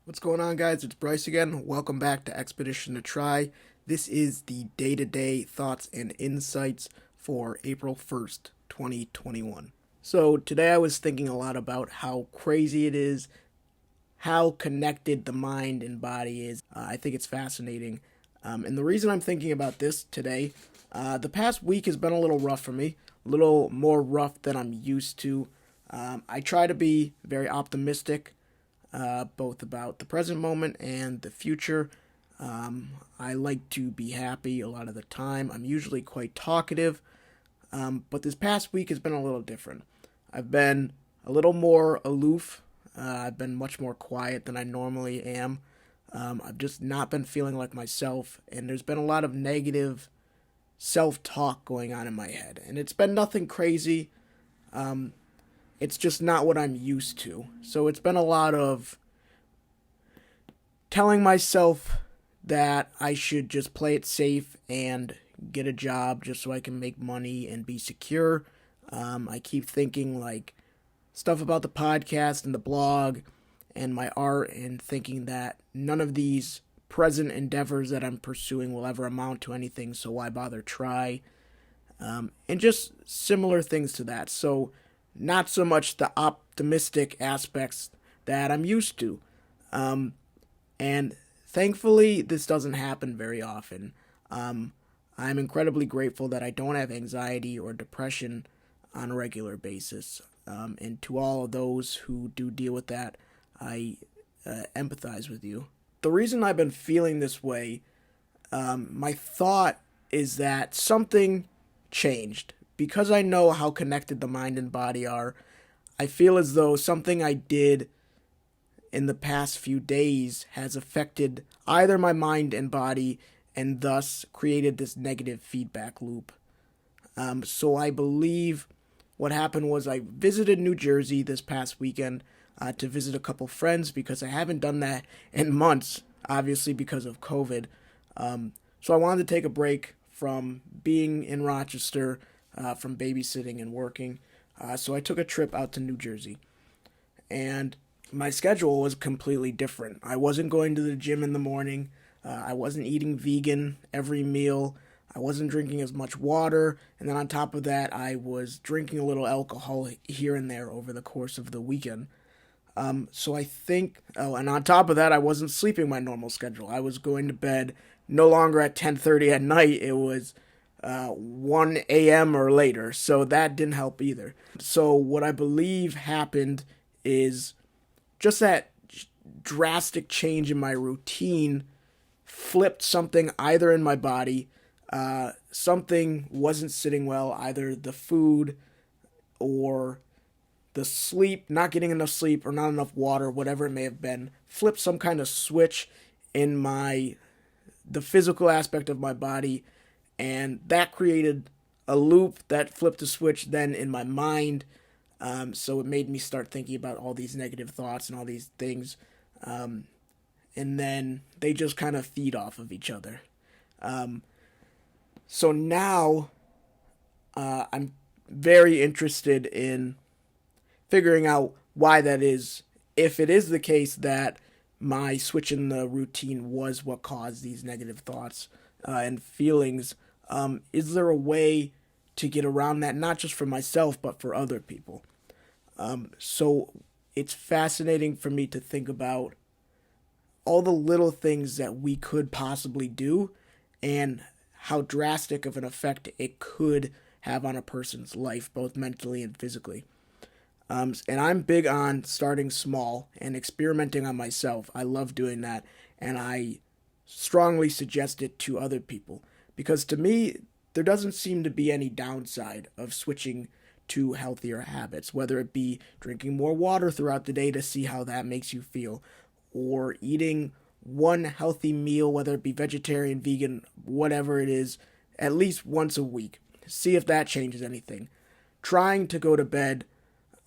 What's going on, guys? It's Bryce again. Welcome back to Expedition to Try. This is the day-to-day thoughts and insights for April 1st, 2021. So today I was thinking a lot about how crazy it is, how connected the mind and body is. I think it's fascinating. And the reason I'm thinking about this today, the past week has been a little rough for me, a little more rough than I'm used to. I try to be very optimistic, both about the present moment and the future. I like to be happy a lot of the time. I'm usually quite talkative, but this past week has been a little different. I've been a little more aloof. I've been much more quiet than I normally am. I've just not been feeling like myself, and there's been a lot of negative self-talk going on in my head. And it's been nothing crazy. It's just not what I'm used to. So it's been a lot of telling myself that I should just play it safe and get a job just so I can make money and be secure. I keep thinking like stuff about the podcast and the blog and my art and thinking that none of these present endeavors that I'm pursuing will ever amount to anything, so why bother try? And just similar things to that. So not so much the optimistic aspects that I'm used to. And thankfully, this doesn't happen very often. I'm incredibly grateful that I don't have anxiety or depression on a regular basis. And to all of those who do deal with that, I empathize with you. The reason I've been feeling this way, my thought is that something changed. Because I know how connected the mind and body are, I feel as though something I did in the past few days has affected either my mind and body and thus created this negative feedback loop. So I believe what happened was I visited New Jersey this past weekend to visit a couple friends because I haven't done that in months, obviously because of COVID. So I wanted to take a break from being in Rochester, from babysitting and working. So I took a trip out to New Jersey. And my schedule was completely different. I wasn't going to the gym in the morning. I wasn't eating vegan every meal. I wasn't drinking as much water. And then on top of that, I was drinking a little alcohol here and there over the course of the weekend. So I think, and on top of that, I wasn't sleeping my normal schedule. I was going to bed no longer at 10:30 at night. It was 1 a.m. or later, so that didn't help either. So what I believe happened is just that drastic change in my routine flipped something either in my body, something wasn't sitting well, either the food or the sleep, not getting enough sleep or not enough water, whatever it may have been, flipped some kind of switch in the physical aspect of my body, and that created a loop that flipped a switch then in my mind. So it made me start thinking about all these negative thoughts and all these things. And then they just kind of feed off of each other. So now I'm very interested in figuring out why that is. If it is the case that my switch in the routine was what caused these negative thoughts and feelings, is there a way to get around that, not just for myself, but for other people? So it's fascinating for me to think about all the little things that we could possibly do and how drastic of an effect it could have on a person's life, both mentally and physically. And I'm big on starting small and experimenting on myself. I love doing that, and I strongly suggest it to other people. Because to me, there doesn't seem to be any downside of switching to healthier habits, whether it be drinking more water throughout the day to see how that makes you feel, or eating one healthy meal, whether it be vegetarian, vegan, whatever it is, at least once a week. See if that changes anything. Trying to go to bed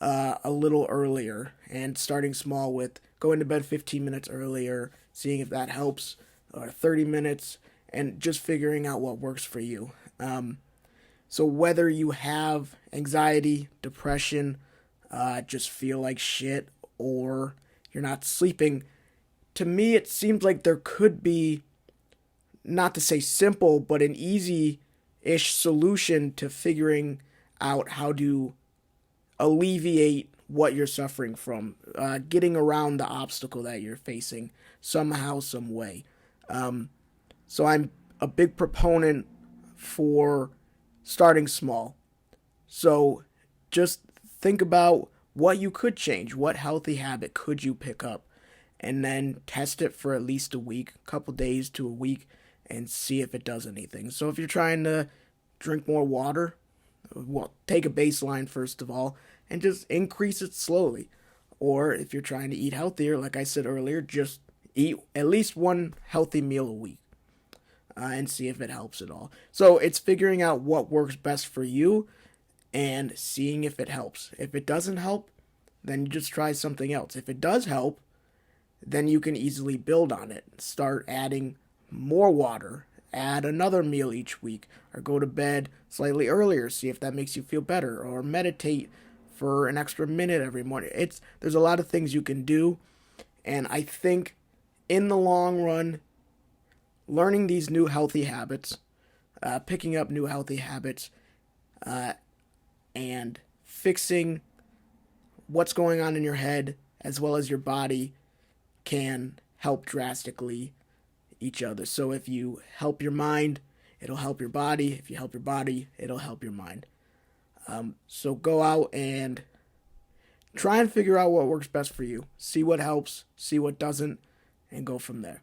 a little earlier and starting small with going to bed 15 minutes earlier, seeing if that helps, or 30 minutes, and just figuring out what works for you. So whether you have anxiety, depression, just feel like shit, or you're not sleeping, to me, it seems like there could be, not to say simple, but an easy ish solution to figuring out how to alleviate what you're suffering from, getting around the obstacle that you're facing somehow, some way. So I'm a big proponent for starting small. So just think about what you could change, what healthy habit could you pick up, and then test it for at least a week, a couple days to a week, and see if it does anything. So if you're trying to drink more water, well, take a baseline first of all and just increase it slowly. Or if you're trying to eat healthier, like I said earlier, just eat at least one healthy meal a week, and see if it helps at all. So it's figuring out what works best for you and seeing if it helps. If it doesn't help, then you just try something else. If it does help, then you can easily build on it. Start adding more water, add another meal each week, or go to bed slightly earlier, see if that makes you feel better, or meditate for an extra minute every morning. There's a lot of things you can do, and I think in the long run, learning these new healthy habits, picking up new healthy habits, and fixing what's going on in your head as well as your body can help drastically each other. So if you help your mind, it'll help your body. If you help your body, it'll help your mind. So go out and try and figure out what works best for you. See what helps, see what doesn't, and go from there.